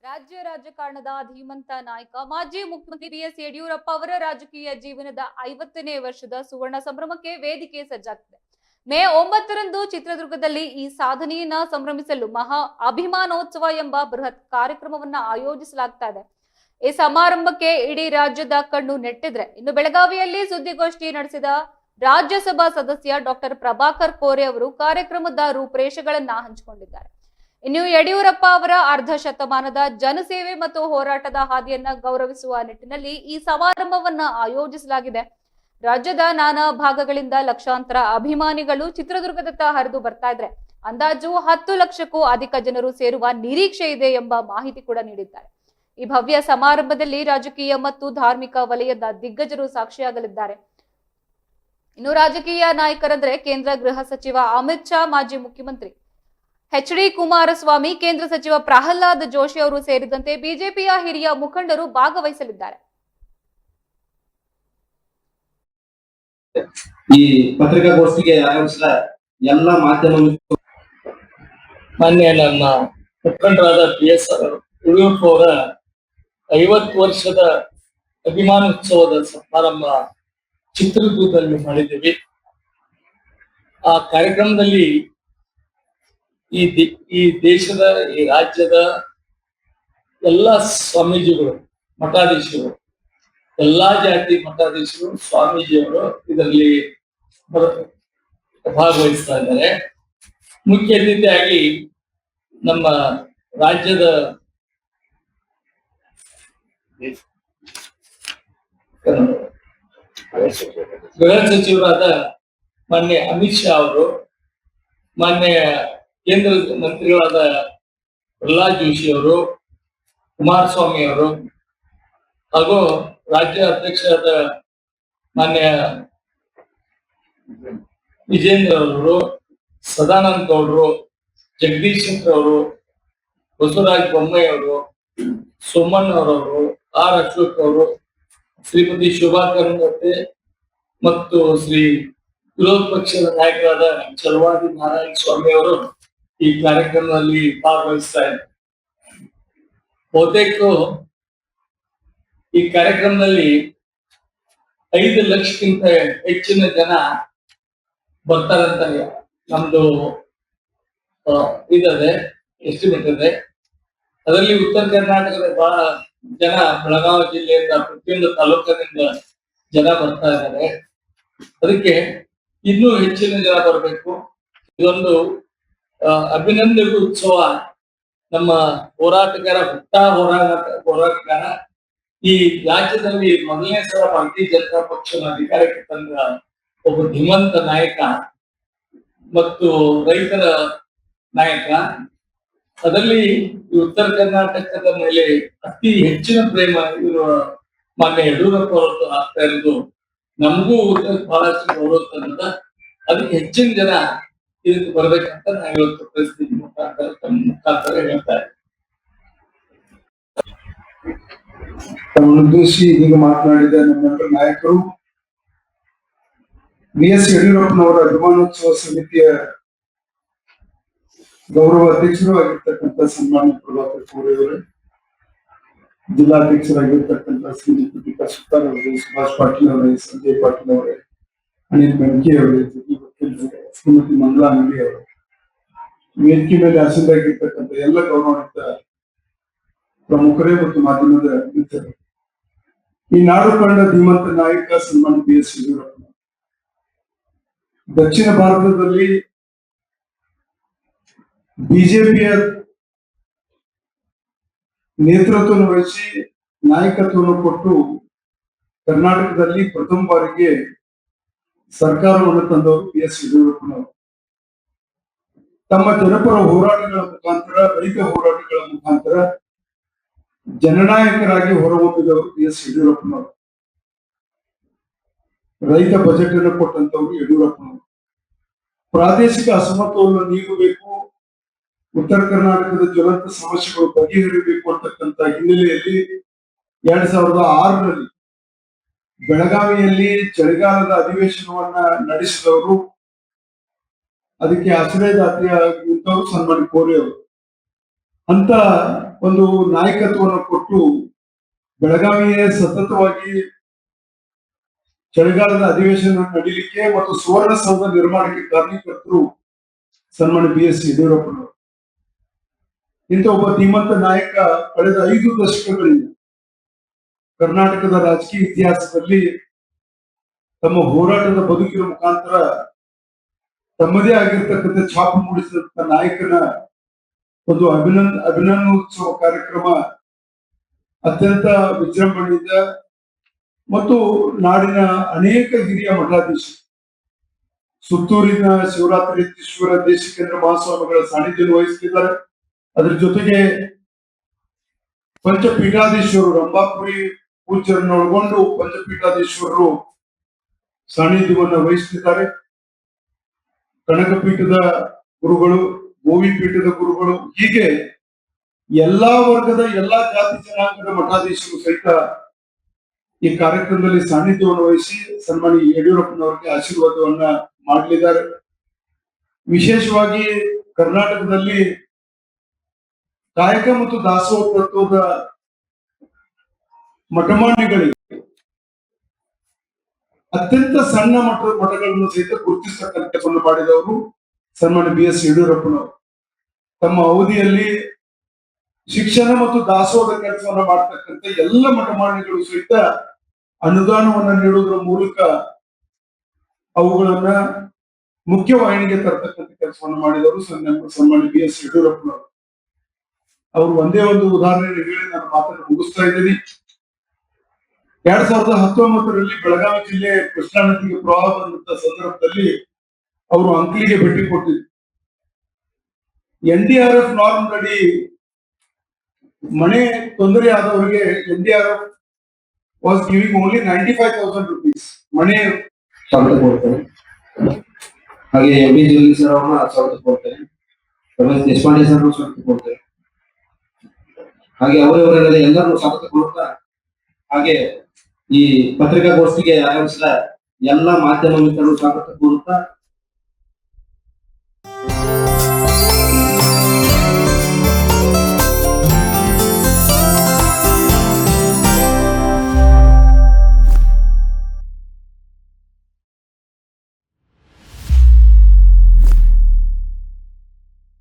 ರಾಜ್ಯ ರಾಜಕಾರಣದ ಧೀಮಂತ ನಾಯಕ ಮಾಜಿ ಮುಖ್ಯಮಂತ್ರಿ ಬಿಎಸ್ ಯಡಿಯೂರಪ್ಪ ಅವರ ರಾಜಕೀಯ ಜೀವನದ 50ನೇ ವರ್ಷದ ಸುವರ್ಣ ಸಂಭ್ರಮಕ್ಕೆ ವೇದಿಕೆ ಸಜ್ಜಾಗಿದೆ. ಮೇ 9ರಂದು ಚಿತ್ರದುರ್ಗದಲ್ಲಿ ಈ ಸಾಧನೆಯನ್ನ ಸಂಭ್ರಮಿಸಲು ಮಹಾ ಅಭಿಮಾನೋತ್ಸವ ಎಂಬ ಬೃಹತ್ ಕಾರ್ಯಕ್ರಮವನ್ನ ಆಯೋಜಿಸಲಾಗ್ತಾ ಇದೆ. ಈ ಸಮಾರಂಭಕ್ಕೆ ಇಡೀ ರಾಜ್ಯದ ಕಣ್ಣು ನೆಟ್ಟಿದ್ರೆ, ಇನ್ನು ಬೆಳಗಾವಿಯಲ್ಲಿ ಸುದ್ದಿಗೋಷ್ಠಿ ನಡೆಸಿದ ರಾಜ್ಯಸಭಾ ಸದಸ್ಯ ಡಾಕ್ಟರ್ ಪ್ರಭಾಕರ್ ಕೋರೆ ಅವರು ಕಾರ್ಯಕ್ರಮದ ರೂಪರೇಷೆಗಳನ್ನ ಹಂಚಿಕೊಂಡಿದ್ದಾರೆ. ಇನ್ನು ಯಡಿಯೂರಪ್ಪ ಅವರ ಅರ್ಧ ಶತಮಾನದ ಜನಸೇವೆ ಮತ್ತು ಹೋರಾಟದ ಹಾದಿಯನ್ನ ಗೌರವಿಸುವ ನಿಟ್ಟಿನಲ್ಲಿ ಈ ಸಮಾರಂಭವನ್ನ ಆಯೋಜಿಸಲಾಗಿದೆ. ರಾಜ್ಯದ ನಾನಾ ಭಾಗಗಳಿಂದ ಲಕ್ಷಾಂತರ ಅಭಿಮಾನಿಗಳು ಚಿತ್ರದುರ್ಗದತ್ತ ಹರಿದು ಬರ್ತಾ ಇದ್ರೆ, ಅಂದಾಜು 10 ಲಕ್ಷಕ್ಕೂ ಅಧಿಕ ಜನರು ಸೇರುವ ನಿರೀಕ್ಷೆ ಇದೆ ಎಂಬ ಮಾಹಿತಿ ಕೂಡ ನೀಡಿದ್ದಾರೆ. ಈ ಭವ್ಯ ಸಮಾರಂಭದಲ್ಲಿ ರಾಜಕೀಯ ಮತ್ತು ಧಾರ್ಮಿಕ ವಲಯದ ದಿಗ್ಗಜರು ಸಾಕ್ಷಿಯಾಗಲಿದ್ದಾರೆ. ಇನ್ನು ರಾಜಕೀಯ ನಾಯಕರಂದ್ರೆ ಕೇಂದ್ರ ಗೃಹ ಸಚಿವ ಅಮಿತ್ ಶಾ, ಮಾಜಿ ಮುಖ್ಯಮಂತ್ರಿ ಎಚ್.ಡಿ. ಕುಮಾರಸ್ವಾಮಿ, ಕೇಂದ್ರ ಸಚಿವ ಪ್ರಹ್ಲಾದ್ ಜೋಶಿ ಅವರು ಸೇರಿದಂತೆ ಬಿಜೆಪಿಯ ಹಿರಿಯ ಮುಖಂಡರು ಭಾಗವಹಿಸಲಿದ್ದಾರೆ. ಈ ಪತ್ರಿಕಾಗೋಷ್ಠಿಗೆ ಆಗಮಿಸಿದ ಎಲ್ಲ ಮಾಧ್ಯಮ ಮಾನ್ಯ ನಮ್ಮ ಮುಖಂಡರಾದ BS ಯಡಿಯೂರಪ್ಪ ಅವರ 50 ವರ್ಷದ ಅಭಿಮಾನೋತ್ಸವದ ಸಮಾರಂಭ ಚಿತ್ರದುರ್ಗದಲ್ಲಿ ಮಾಡಿದ್ದೀವಿ. ಆ ಕಾರ್ಯಕ್ರಮದಲ್ಲಿ ಈ ದೇಶದ, ಈ ರಾಜ್ಯದ ಎಲ್ಲ ಸ್ವಾಮೀಜಿಗಳು, ಮಠಾಧೀಶರು, ಎಲ್ಲಾ ಜಾತಿ ಮಠಾಧೀಶರು, ಸ್ವಾಮೀಜಿಯವರು ಇದರಲ್ಲಿ ಭಾಗವಹಿಸ್ತಾ ಇದ್ದಾರೆ. ಮುಖ್ಯ ಅತಿಥಿಯಾಗಿ ನಮ್ಮ ರಾಜ್ಯದ ಗೃಹ ಸಚಿವರಾದ ಮಾನ್ಯ ಅಮಿತ್ ಶಾ ಅವರು, ಮಾನ್ಯ ಕೇಂದ್ರ ಮಂತ್ರಿಗಳಾದ ಪ್ರಹ್ಲಾದ್ ಜೋಶಿ ಅವರು, ಕುಮಾರಸ್ವಾಮಿ ಅವರು, ಹಾಗೂ ರಾಜ್ಯ ಅಧ್ಯಕ್ಷರಾದ ಮಾನ್ಯ ವಿಜೇಂದ್ರ ಅವರು, ಸದಾನಂದ ಗೌಡರು, ಜಗದೀಶ್ ಶೆಟ್ಟರ್ ಅವರು, ಬಸವರಾಜ ಬೊಮ್ಮಾಯಿ ಅವರು, ಸೋಮಣ್ಣ ಅವರವರು, ಆರ್ ಅಶೋಕ್ ಅವರು, ಶ್ರೀಮತಿ ಶೋಭಾ ಕರಂದ್ಲಾಜೆ ಮತ್ತು ಶ್ರೀ ವಿರೋಧ ಪಕ್ಷದ ನಾಯಕರಾದ ಚಲವಾದಿ ನಾರಾಯಣ ಸ್ವಾಮಿ ಅವರು ಈ ಕಾರ್ಯಕ್ರಮದಲ್ಲಿ ಭಾಗವಹಿಸ್ತಾ ಇದ್ದಾರೆ. ಬಹುತೇಕ ಈ ಕಾರ್ಯಕ್ರಮದಲ್ಲಿ 5 ಲಕ್ಷಕ್ಕಿಂತ ಹೆಚ್ಚಿನ ಜನ ಬರ್ತಾರಂತ ನಮ್ದು ಇದೆ, ಎಸ್ಟಿಮೇಟ್ ಇದೆ. ಅದರಲ್ಲಿ ಉತ್ತರ ಕರ್ನಾಟಕದ ಬಹಳ ಜನ, ಬೆಳಗಾವಿ ಜಿಲ್ಲೆಯಿಂದ, ಪ್ರತಿಯೊಂದು ತಾಲೂಕಿನಿಂದ ಜನ ಬರ್ತಾ ಇದ್ದಾರೆ. ಅದಕ್ಕೆ ಇನ್ನೂ ಹೆಚ್ಚಿನ ಜನ ಬರಬೇಕು. ಇದೊಂದು ಅಭಿನಂದನೆ ಉತ್ಸವ. ನಮ್ಮ ಹೋರಾಟಗಾರ, ಹೋರಾಟಗಾರ ಈ ರಾಜ್ಯದಲ್ಲಿ ಮೊದಲನೇ ಸಲ ಭಾರತೀಯ ಜನತಾ ಪಕ್ಷದ ಅಧಿಕಾರಕ್ಕೆ ತಂದ ಒಬ್ಬ ಧೀಮಂತ ನಾಯಕ ಮತ್ತು ರೈತರ ನಾಯಕ. ಅದರಲ್ಲಿ ಉತ್ತರ ಕರ್ನಾಟಕದ ಮೇಲೆ ಅತಿ ಹೆಚ್ಚಿನ ಪ್ರೇಮ ಇರುವ ಮಾನ್ಯ ಯಡಿಯೂರಪ್ಪ ಅವರು ಆಗ್ತಾ ಇರೋದು ನಮಗೂ ಬಹಳಷ್ಟು ಗೌರವ ತಂದ. ಅದಕ್ಕೆ ಹೆಚ್ಚಿನ ಜನ ಇದಕ್ಕೆ ಬರ್ಬೇಕಂತ ನಾವು ಇವತ್ತು ಪರಿಸ್ಥಿತಿ ಮುಖಾಂತರ ಹೇಳ್ತಾ ಉದ್ದೇಶಿ ಈಗ ಮಾತನಾಡಿದ ನಮ್ಮೆಲ್ಲರ ನಾಯಕರು, BS ಯಡಿಯೂರಪ್ಪನವರ ಅಭಿಮಾನೋತ್ಸವ ಸಮಿತಿಯ ಗೌರವ ಅಧ್ಯಕ್ಷರು ಆಗಿರ್ತಕ್ಕಂಥ ಸನ್ಮಾನ್ಯ ಪ್ರಭಾಕರ್ ಕೋರೆ ಅವರು, ಜಿಲ್ಲಾಧ್ಯಕ್ಷರಾಗಿರ್ತಕ್ಕಂಥ ಶ್ರೀಮತಿ ದೀಪಾ ಸುತಾರ್ ಅವರೇ, ಸುಭಾಷ್ ಪಾಟೀಲ್ ಅವರೇ, ಸಂಜಯ್ ಪಾಟೀಲ್ ಅವರೇ, ಅನಿಲ್ ಬೆಂಕಿ ಅವರೇ, ಶ್ರೀಮತಿ ಮಂಗಳಾ ಅಂಗಡಿ ಅವರು, ವೇದಿಕೆ ಮೇಲೆ ಆಸೀನರಾಗಿರ್ತಕ್ಕಂಥ ಎಲ್ಲ ಗೌರವಾನ್ವಿತ ಪ್ರಮುಖರೇ ಮತ್ತು ಮಾಧ್ಯಮದ ಮಿತ್ರರು, ಈ ನಾಡು ಕಂಡ ಧೀಮಂತ ನಾಯಕ ಸನ್ಮಾನ್ಯ BS ಯಡಿಯೂರಪ್ಪ ದಕ್ಷಿಣ ಭಾರತದಲ್ಲಿ ಬಿಜೆಪಿಯ ನೇತೃತ್ವವನ್ನು ವಹಿಸಿ ನಾಯಕತ್ವವನ್ನು ಕೊಟ್ಟು ಕರ್ನಾಟಕದಲ್ಲಿ ಪ್ರಥಮ ಬಾರಿಗೆ ಸರ್ಕಾರವನ್ನು ತಂದವರು BS ಯಡಿಯೂರಪ್ಪನವರು. ತಮ್ಮ ಜನಪರ ಹೋರಾಟಗಳ ಮುಖಾಂತರ, ರೈತ ಹೋರಾಟಗಳ ಮುಖಾಂತರ ಜನನಾಯಕರಾಗಿ ಹೊರಹೊಮ್ಮಿದವರು BS ಯಡಿಯೂರಪ್ಪನವರು. ರೈತ ಬಜೆಟ್ ಅನ್ನು ಕೊಟ್ಟಂತವರು ಯಡಿಯೂರಪ್ಪನವರು. ಪ್ರಾದೇಶಿಕ ಅಸಮತೋಲನ ನೀಗಬೇಕು, ಉತ್ತರ ಕರ್ನಾಟಕದ ಜ್ವಲಂತ ಸಮಸ್ಯೆಗಳು ಬಗೆಹರಿಬೇಕು ಅಂತಕ್ಕಂಥ ಹಿನ್ನೆಲೆಯಲ್ಲಿ 2006ರಲ್ಲಿ ಬೆಳಗಾವಿಯಲ್ಲಿ ಚಳಿಗಾಲದ ಅಧಿವೇಶನವನ್ನ ನಡೆಸಿದವರು. ಅದಕ್ಕೆ ಆಶ್ರಯದಾತ್ರಿಯಾಗಿದ್ದವರು ಸನ್ಮಾನ್ಯ ಕೋರೆ ಅವರು. ಅಂತ ಒಂದು ನಾಯಕತ್ವವನ್ನು ಕೊಟ್ಟು ಬೆಳಗಾವಿಯೇ ಸತತವಾಗಿ ಚಳಿಗಾಲದ ಅಧಿವೇಶನ ನಡೀಲಿಕ್ಕೆ ಮತ್ತು ಸುವರ್ಣಸೌಧ ನಿರ್ಮಾಣಕ್ಕೆ ಕಾರಣೀಕರ್ತರು ಸನ್ಮಾನ್ಯ BS ಯಡಿಯೂರಪ್ಪನವರು. ಇಂಥ ಒಬ್ಬ ಧೀಮಂತ ನಾಯಕ ಕಳೆದ 5 ದಶಕಗಳಿಂದ ಕರ್ನಾಟಕದ ರಾಜಕೀಯ ಇತಿಹಾಸದಲ್ಲಿ ತಮ್ಮ ಹೋರಾಟದ ಬದುಕಿನ ಮುಖಾಂತರ ತಮ್ಮದೇ ಆಗಿರ್ತಕ್ಕಂಥ ಛಾಪು ಮೂಡಿಸಿದಂತ ನಾಯಕನ ಒಂದು ಅಭಿನಂದನೋತ್ಸವ ಕಾರ್ಯಕ್ರಮ ಅತ್ಯಂತ ವಿಜೃಂಭಣೆಯಿಂದ ಮತ್ತು ನಾಡಿನ ಅನೇಕ ಹಿರಿಯ ಮಠಾಧೀಶರು, ಸುತ್ತೂರಿನ ಶಿವರಾತ್ರೀಶ್ವರ ದೇಶಿಕೇಂದ್ರ ಮಹಾಸ್ವಾಮಿಗಳ ಸಾನ್ನಿಧ್ಯ ವಹಿಸುತ್ತಿದ್ದಾರೆ. ಅದರ ಜೊತೆಗೆ ಪಂಚಪೀಠಾಧೀಶ್ವರರು ರಂಭಾಪುರಿ ಪೂಜ್ಯರನ್ನು ಒಳಗೊಂಡು ಪಂಚಪೀಠಾಧೀಶ್ವರರು ಸಾನ್ನಿಧ್ಯವನ್ನು ವಹಿಸುತ್ತಿದ್ದಾರೆ. ಕನಕಪೀಠದ ಗುರುಗಳು, ಗೋವಿ ಪೀಠದ ಗುರುಗಳು, ಹೀಗೆ ಎಲ್ಲಾ ವರ್ಗದ ಎಲ್ಲಾ ಜಾತಿ ಜನಾಂಗದ ಮಠಾಧೀಶರು ಸಹಿತ ಈ ಕಾರ್ಯಕ್ರಮದಲ್ಲಿ ಸಾನ್ನಿಧ್ಯವನ್ನು ವಹಿಸಿ ಸನ್ಮಾನ್ಯ ಯಡಿಯೂರಪ್ಪನವರಿಗೆ ಆಶೀರ್ವಾದವನ್ನ ಮಾಡಲಿದ್ದಾರೆ. ವಿಶೇಷವಾಗಿ ಕರ್ನಾಟಕದಲ್ಲಿ ಕಾಯಕ ಮತ್ತು ದಾಸೋಹ ತತ್ವದ ಮಠಮಾನ್ಯಗಳಿಗೆ ಅತ್ಯಂತ ಸಣ್ಣ ಮಠಗಳನ್ನು ಸಹಿತ ಗುರುತಿಸತಕ್ಕಂಥ ಕೆಲಸವನ್ನು ಮಾಡಿದವರು ಸನ್ಮಾನ್ಯ BS ಯಡಿಯೂರಪ್ಪನವರು. ತಮ್ಮ ಅವಧಿಯಲ್ಲಿ ಶಿಕ್ಷಣ ಮತ್ತು ದಾಸೋಹದ ಕೆಲಸವನ್ನ ಮಾಡ್ತಕ್ಕಂಥ ಎಲ್ಲ ಮಠಮಾನ್ಯಗಳು ಸಹಿತ ಅನುದಾನವನ್ನ ನೀಡುವುದರ ಮೂಲಕ ಅವುಗಳನ್ನ ಮುಖ್ಯವಾಹಿನಿಗೆ ತರತಕ್ಕಂಥ ಕೆಲಸವನ್ನು ಮಾಡಿದವರು ಸನ್ಮಾನ್ಯ BS ಯಡಿಯೂರಪ್ಪನವರು. ಅವರು ಒಂದೇ ಒಂದು ಉದಾಹರಣೆ ಹೇಳಿ ನಾನು ಮಾತನ್ನು ಮುಗಿಸ್ತಾ ಇದ್ದೀನಿ. 2019ರಲ್ಲಿ ಬೆಳಗಾವಿ ಜಿಲ್ಲೆ ಕೃಷ್ಣಾ ನದಿಗೆ ಪ್ರವಾಹ ಬಂದಂತ ಸಂದರ್ಭದಲ್ಲಿ ಅವರು ಅಂಕಲಿಗೆ ಭೇಟಿ ಕೊಟ್ಟಿದ್ರು. NDRF ನಾರ್ಮ್ ಅಡಿ ಮನೆ ತೊಂದರೆ ಆದವರಿಗೆ NDRF was giving only 95,000 rupees ಮನೆ ಸ್ವಾಗತ ಕೊಡ್ತೇನೆ. ಹಾಗೆ MB ಜೋಗಿ ಸರ್ ಅವ್ರನ್ನ ಸ್ವಾಗತ ಕೊಡ್ತೇನೆ. ರಮೇಶ್ ದೇಶಪಾಂಡೆ ಸರ್ ಸ್ವಾಗತ ಕೊಡ್ತೇನೆ. ಹಾಗೆ ಅವರವರೆಲ್ಲ ಎಲ್ಲರೂ ಸ್ವಾಗತ ಕೊಡ್ತಾ, ಹಾಗೆ ಈ ಪತ್ರಿಕಾಗೋಷ್ಠಿಗೆ ಆಗಮಿಸಿದ ಎಲ್ಲ ಮಾಧ್ಯಮ ಮಿತ್ರರು ಸ್ವಾಗತ ಕೋರುತ್ತಾ